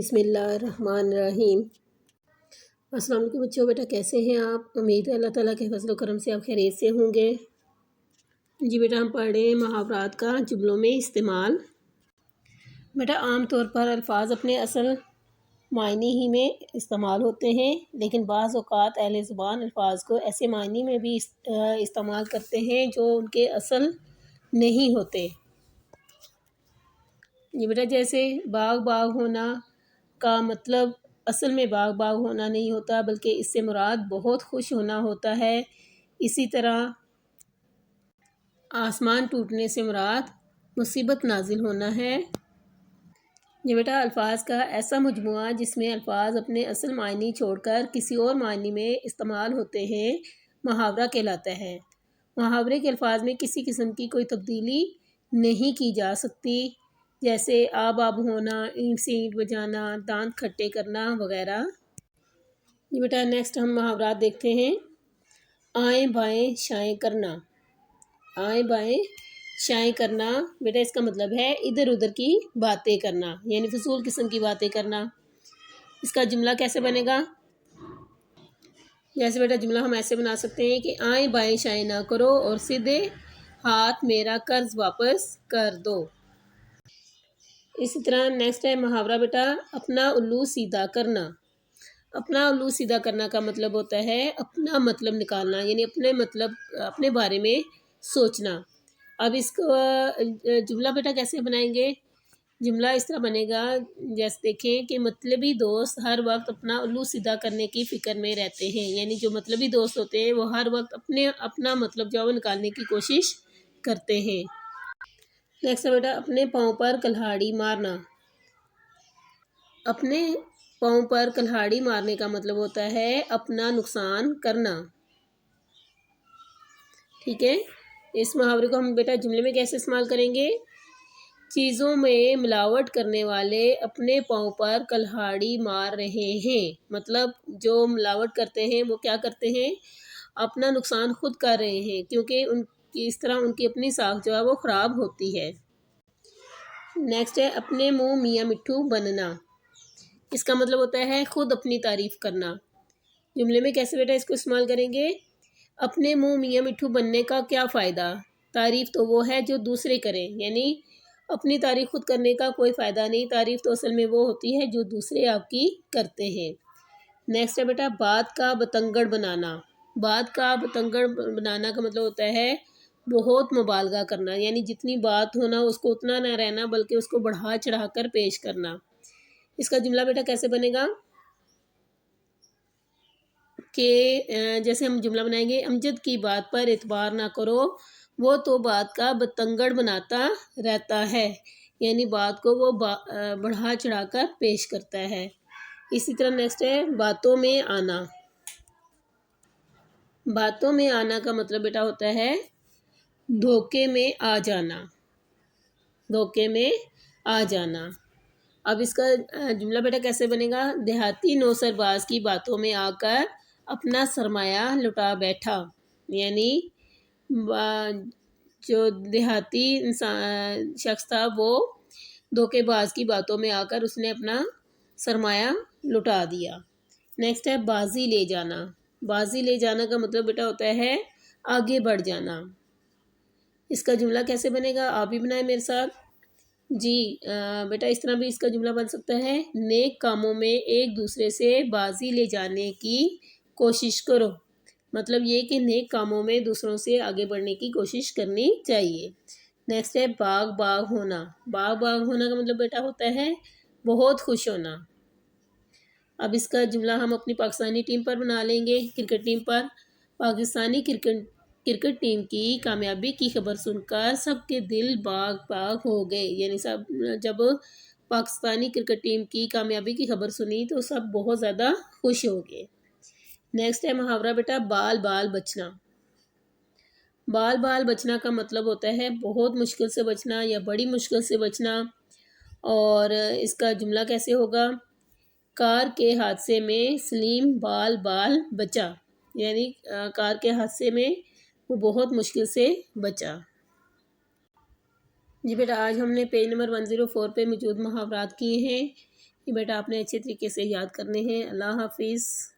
بسم اللہ الرحمن الرحیم۔ السلام علیکم بچوں، بیٹا کیسے ہیں آپ؟ امید ہے اللہ تعالیٰ کے فضل و کرم سے آپ خیریت سے ہوں گے۔ جی بیٹا ہم پڑھ رہے ہیں محاورات کا جملوں میں استعمال۔ بیٹا عام طور پر الفاظ اپنے اصل معنی ہی میں استعمال ہوتے ہیں، لیکن بعض اوقات اہل زبان الفاظ کو ایسے معنی میں بھی استعمال کرتے ہیں جو ان کے اصل نہیں ہوتے۔ یہ بیٹا جیسے باغ باغ ہونا کا مطلب اصل میں باغ باغ ہونا نہیں ہوتا، بلکہ اس سے مراد بہت خوش ہونا ہوتا ہے۔ اسی طرح آسمان ٹوٹنے سے مراد مصیبت نازل ہونا ہے۔ یہ بیٹا الفاظ کا ایسا مجموعہ جس میں الفاظ اپنے اصل معنی چھوڑ کر کسی اور معنی میں استعمال ہوتے ہیں محاورہ کہلاتا ہے۔ محاورے کے الفاظ میں کسی قسم کی کوئی تبدیلی نہیں کی جا سکتی، جیسے آب آب ہونا، اینٹ سے اینٹ بجانا، دانت کھٹے کرنا وغیرہ۔ یہ بیٹا نیکسٹ ہم محاورات دیکھتے ہیں۔ آئیں بائیں شائیں کرنا۔ آئیں بائیں شائیں کرنا بیٹا اس کا مطلب ہے ادھر ادھر کی باتیں کرنا، یعنی فضول قسم کی باتیں کرنا۔ اس کا جملہ کیسے بنے گا؟ جیسے بیٹا جملہ ہم ایسے بنا سکتے ہیں کہ آئیں بائیں شائیں نہ کرو اور سیدھے ہاتھ میرا قرض واپس کر دو۔ اسی طرح نیکسٹ ہے محاورہ بیٹا اپنا الو سیدھا کرنا۔ اپنا الو سیدھا کرنا کا مطلب ہوتا ہے اپنا مطلب نکالنا، یعنی اپنے بارے میں سوچنا۔ اب اس کو جملہ بیٹا کیسے بنائیں گے؟ جملہ اس طرح بنے گا، جیسے دیکھیں کہ مطلبی دوست ہر وقت اپنا الو سیدھا کرنے کی فکر میں رہتے ہیں، یعنی جو مطلبی دوست ہوتے ہیں وہ ہر وقت اپنا مطلب جو ہے وہ نکالنے کی کوشش کرتے ہیں۔ نیکسٹ ہے بیٹا اپنے پاؤں پر کلہاڑی مارنا۔ اپنے پاؤں پر کلہاڑی مارنے کا مطلب ہوتا ہے اپنا نقصان کرنا۔ ٹھیک ہے، اس محاورے کو ہم بیٹا جملے میں کیسے استعمال کریں گے؟ چیزوں میں ملاوٹ کرنے والے اپنے پاؤں پر کلہاڑی مار رہے ہیں، مطلب جو ملاوٹ کرتے ہیں وہ کیا کرتے ہیں؟ اپنا نقصان خود کر رہے ہیں، کیونکہ اس طرح ان کی اپنی ساکھ جو ہے وہ خراب ہوتی ہے۔ نیکسٹ ہے اپنے منہ میاں مٹھو بننا۔ اس کا مطلب ہوتا ہے خود اپنی تعریف کرنا۔ جملے میں کیسے بیٹا اس کو استعمال کریں گے؟ اپنے منہ میاں مٹھو بننے کا کیا فائدہ؟ تعریف تو وہ ہے جو دوسرے کریں، یعنی اپنی تعریف خود کرنے کا کوئی فائدہ نہیں، تعریف تو اصل میں وہ ہوتی ہے جو دوسرے آپ کی کرتے ہیں۔ نیکسٹ ہے بیٹا بات کا بتنگڑ بنانا۔ بات کا بتنگڑ بنانا کا مطلب ہوتا ہے بہت مبالغہ کرنا، یعنی جتنی بات ہونا اس کو اتنا نہ رہنا بلکہ اس کو بڑھا چڑھا کر پیش کرنا۔ اس کا جملہ بیٹا کیسے بنے گا؟ کہ جیسے ہم جملہ بنائیں گے امجد کی بات پر اعتبار نہ کرو، وہ تو بات کا بتنگڑ بناتا رہتا ہے، یعنی بات کو وہ بڑھا چڑھا کر پیش کرتا ہے۔ اسی طرح نیکسٹ ہے باتوں میں آنا۔ باتوں میں آنا کا مطلب بیٹا ہوتا ہے دھوکے میں آ جانا۔ دھوکے میں آ جانا۔ اب اس کا جملہ بیٹا کیسے بنے گا؟ دیہاتی نوسر باز کی باتوں میں آ کر اپنا سرمایہ لٹا بیٹھا، یعنی جو دیہاتی شخص تھا وہ دھوکے باز کی باتوں میں آ کر اس نے اپنا سرمایہ لٹا دیا۔ نیکسٹ ہے بازی لے جانا۔ بازی لے جانا کا مطلب بیٹا ہوتا ہے آگے بڑھ جانا۔ اس کا جملہ کیسے بنے گا؟ آپ بھی بنائیں میرے ساتھ۔ جی بیٹا اس طرح بھی اس کا جملہ بن سکتا ہے نیک کاموں میں ایک دوسرے سے بازی لے جانے کی کوشش کرو، مطلب یہ کہ نیک کاموں میں دوسروں سے آگے بڑھنے کی کوشش کرنی چاہیے۔ نیکسٹ ہے باغ باغ ہونا۔ باغ باغ ہونا کا مطلب بیٹا ہوتا ہے بہت خوش ہونا۔ اب اس کا جملہ ہم اپنی پاکستانی ٹیم پر بنا لیں گے، کرکٹ ٹیم پر۔ پاکستانی کرکٹ ٹیم کی کامیابی کی خبر سن کر سب کے دل باغ باغ ہو گئے، یعنی جب پاکستانی کرکٹ ٹیم کی کامیابی کی خبر سنی تو سب بہت زیادہ خوش ہو گئے۔ نیکسٹ ہے محاورہ بیٹا بال بال بچنا۔ بال بال بچنا کا مطلب ہوتا ہے بہت مشکل سے بچنا یا بڑی مشکل سے بچنا۔ اور اس کا جملہ کیسے ہوگا؟ کار کے حادثے میں سلیم بال بال بچا، یعنی کار کے حادثے میں وہ بہت مشکل سے بچا۔ جی بیٹا آج ہم نے پیج نمبر 104 پہ موجود محاورات کیے ہیں۔ یہ بیٹا آپ نے اچھے طریقے سے یاد کرنے ہیں۔ اللہ حافظ۔